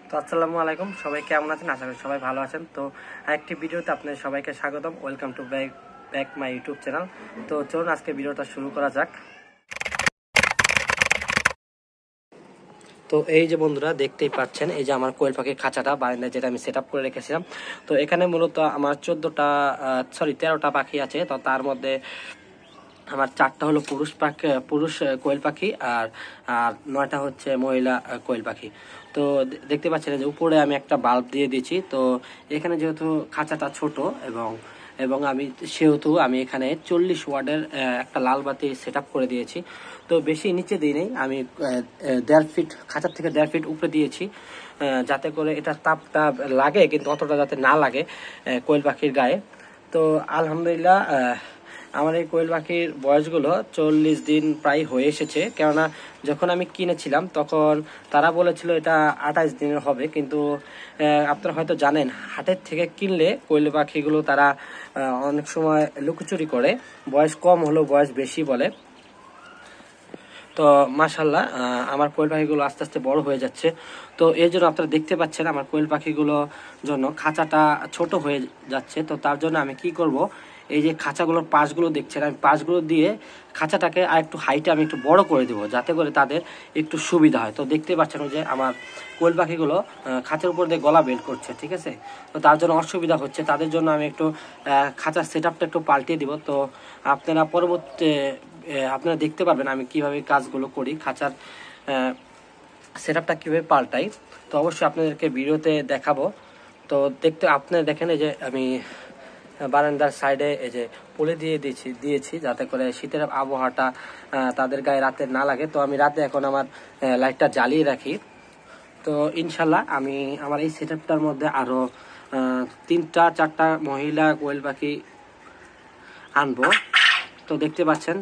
তো আসসালামু আলাইকুম, সবাই কেমন আছেন? আশা করি সবাই ভালো আছেন। তো আরেকটি ভিডিওতে আপনাদের সবাইকে স্বাগতম। Welcome to back my YouTube channel. তো চলুন আজকে ভিডিওটা শুরু করা যাক। তো এই যে বন্ধুরা দেখতেই পাচ্ছেন, এই যে আমার কোয়েল পাখির খাঁচাটা বারান্দায় যেটা আমি সেট আপ করে রেখেছিলাম। তো এখানে মূলত আমার 13টা পাখি আছে। তো তার মধ্যে আমার 4টা হলো পুরুষ কোয়েল পাখি, আর 9টা হচ্ছে মহিলা কোয়েল পাখি। তো দেখতে পাচ্ছেন যে উপরে আমি একটা বাল্ব দিয়ে দিয়েছি। তো এখানে যেহেতু খাঁচাটা ছোট এবং সেহেতু আমি এখানে 40 ওয়াটের একটা লাল বাতি সেট আপ করে দিয়েছি। তো বেশি নিচে দিই নেই, আমি 1.5 ফিট খাঁচার থেকে 1.5 ফিট উপরে দিয়েছি, যাতে করে এটা তাপটা লাগে কিন্তু অতটা যাতে না লাগে কোয়েল পাখির গায়ে। তো আলহামদুলিল্লাহ আমার এই কোয়েল পাখির বয়সগুলো 40 দিন প্রায় হয়ে এসেছে। কেননা যখন আমি কিনেছিলাম তখন তারা বলেছিল এটা 28 দিনের হবে, কিন্তু আপনারা হয়তো জানেন হাটের থেকে কিনলে কোয়েল পাখিগুলো তারা অনেক সময় লুকোচুরি করে, বয়স কম হলেও বয়স বেশি বলে। তো মাশাল্লাহ আমার কোয়েল পাখিগুলো আস্তে আস্তে বড় হয়ে যাচ্ছে। তো এই জন্য আপনারা দেখতে পাচ্ছেন আমার কোয়েল পাখিগুলোর জন্য খাঁচাটা ছোট হয়ে যাচ্ছে। তো তার জন্য আমি কি করব, এই যে খাঁচাগুলোর পাশগুলো দেখছেন, আমি পাশগুলো দিয়ে খাঁচাটাকে আর একটু হাইটে আমি একটু বড় করে দেবো, যাতে করে তাদের একটু সুবিধা হয়। তো দেখতে পাচ্ছেন যে আমার কোয়েল পাখিগুলো খাঁচার উপর দিয়ে গলা বের করছে, ঠিক আছে। তো তার জন্য অসুবিধা হচ্ছে, তাদের জন্য আমি একটু খাঁচার সেট আপটা একটু পাল্টিয়ে দিব। তো আপনারা আপনারা দেখতে পারবেন আমি কিভাবে কাজগুলো করি, খাঁচার সেট আপটা কীভাবে পাল্টাই। তো অবশ্যই আপনাদেরকে ভিডিওতে দেখাবো। তো আপনারা দেখেন এই যে আমি বারান্দার সাইডে এই যে পলি দিয়েছি যাতে করে শীতের আবহাওয়াটা তাদের গায়ে রাতে না লাগে। তো আমি রাতে এখন আমার লাইটটা জ্বালিয়ে রাখি। তো ইনশাল্লাহ আমি আমার এই সেট আপটার মধ্যে আরও 3-4টা মহিলা কোয়েল পাখি আনবো। তো দেখতে পাচ্ছেন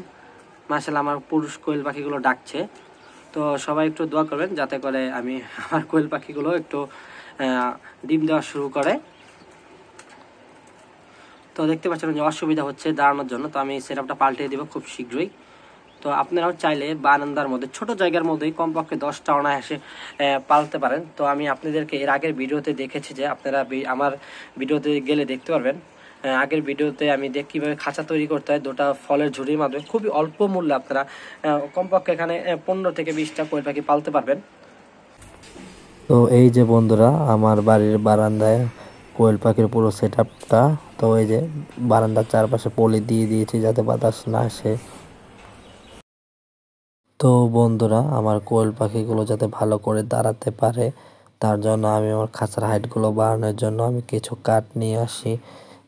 মাশাআল্লাহ আমার পুরুষ কোয়েল পাখিগুলো ডাকছে। তো সবাই একটু দোয়া করবেন যাতে করে আমার কোয়েল পাখিগুলো একটু ডিম দেওয়া শুরু করে। তো দেখতে পাচ্ছেন যে অসুবিধা হচ্ছে দাঁড়ানোর জন্য, তো আমি সেট আপটা পাল্টে দেবো খুব শীঘ্রই। তো আপনারাও চাইলে বারান্দার মধ্যে ছোট জায়গার মধ্যেই কমপক্ষে 10টা অনায়াসে পালতে পারেন। তো আমি আপনাদেরকে এর আগের ভিডিওতে দেখেছি, যে আপনারা আমার ভিডিওতে গেলে দেখতে পারবেন। আগের ভিডিওতে আমি কীভাবে খাঁচা তৈরি করতে হয় 2টা ফলের ঝুড়ির মাধ্যমে খুবই অল্প মূল্যে আপনারা কমপক্ষে এখানে 15 থেকে 20টা কোয়েল পাখি পালতে পারবেন। তো এই যে বন্ধুরা আমার বাড়ির বারান্দায় কোয়েল পাখির পুরো সেট আপটা। তো এই যে বারান্দার চারপাশে পলি দিয়ে দিয়েছি যাতে বাতাস না আসে। তো বন্ধুরা আমার কোয়েল পাখিগুলো যাতে ভালো করে দাঁড়াতে পারে তার জন্য আমি আমার খাঁচার হাইটগুলো বাড়ানোর জন্য আমি কিছু কাঠ নিয়ে আসি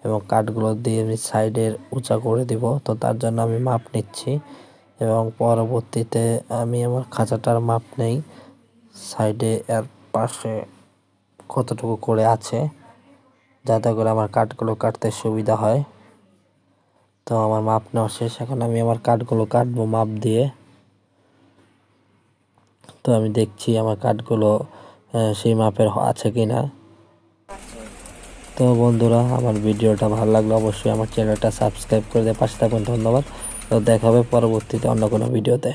এবং কাঠগুলো দিয়ে আমি সাইডের উঁচা করে দিব। তো তার জন্য আমি মাপ নিচ্ছি এবং পরবর্তীতে আমি আমার খাঁচাটার মাপ নেই সাইডে এর পাশে কতটুকু করে আছে, যাতে করে আমার কাঠগুলো কাটতে সুবিধা হয়। তো আমার মাপ নেওয়া শেষ, এখন আমি আমার কাঠগুলো কাটবো মাপ দিয়ে। তো আমি দেখছি আমার কাঠগুলো সেই মাপের আছে কিনা। তো বন্ধুরা আমার ভিডিওটা ভালো লাগলে অবশ্যই আমার চ্যানেলটা সাবস্ক্রাইব করে দিয়ে পাশে থাকবেন। ধন্যবাদ। তো দেখা হবে পরবর্তীতে অন্য কোনো ভিডিওতে।